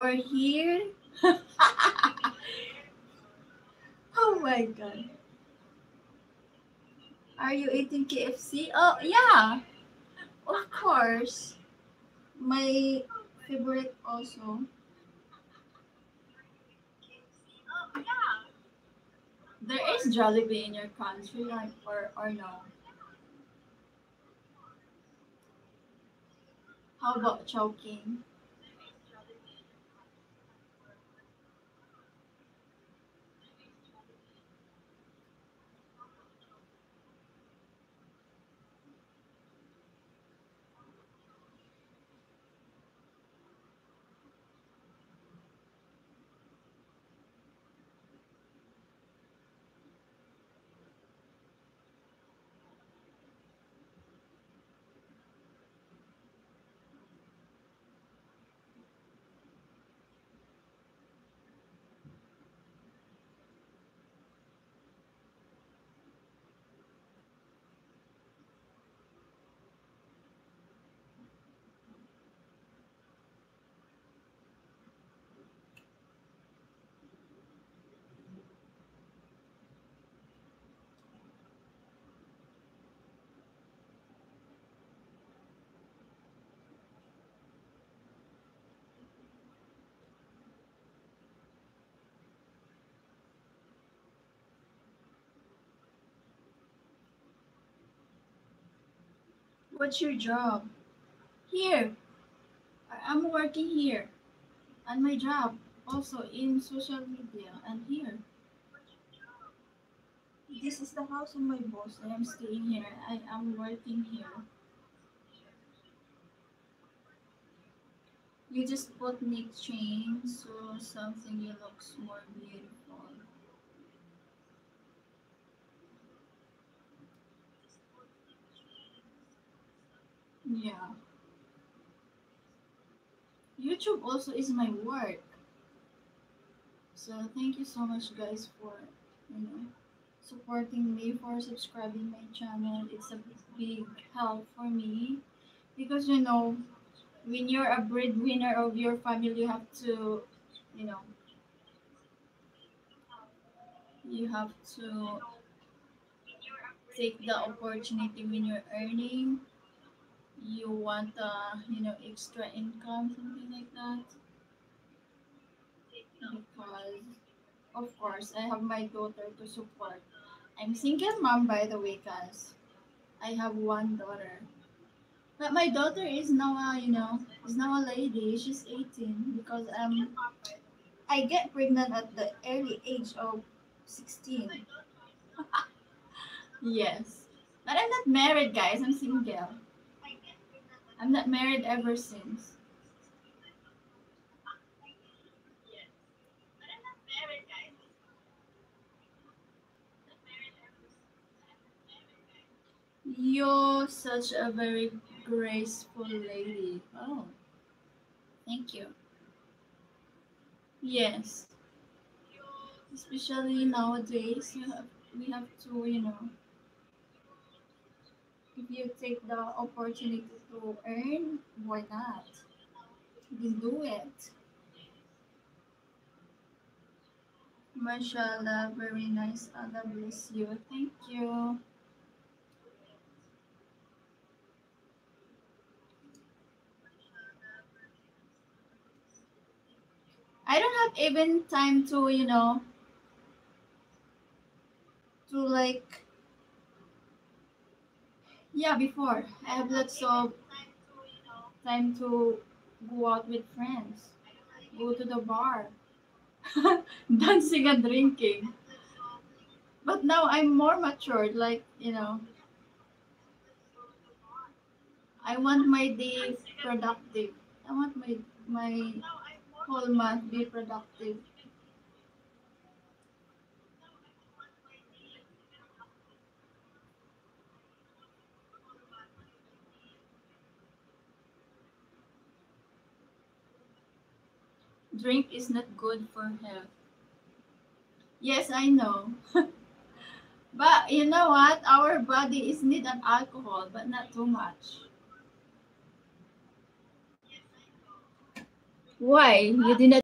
over here. Oh my god. Are you eating KFC? Oh yeah, of course. My favorite also. There is Jollibee in your country, like or no? How about Chowking? What's your job? Here. I'm working here. And my job also in social media and here. This is the house of my boss. I am staying here. I am working here. You just put neck chain so something you looks more beautiful. Yeah. YouTube also is my work. So thank you so much guys for you know supporting me, for subscribing my channel. It's a big help for me because when you're a breadwinner of your family you have to you know you have to take the opportunity when you're earning. You want extra income, something like that. Because of course I have my daughter to support. I'm single mom, by the way, guys. I have one daughter. But my daughter is now is now a lady. She's 18 because I get pregnant at the early age of 16. Yes. But I'm not married, guys. I'm single. I'm not married ever since. You're such a very graceful lady. Oh, thank you. Yes. Especially nowadays, we have to, if you take the opportunity to earn, why not? You can do it. Mashallah, very nice. Allah bless you. Thank you. I don't have even time to, to like, yeah, before. I have lots of time to go out with friends, go to the bar, dancing and drinking. But now I'm more matured, like, I want my day productive. I want my whole month be productive. Drink is not good for health. Yes, I know. But you know what? Our body is need an alcohol, but not too much. Why? You did not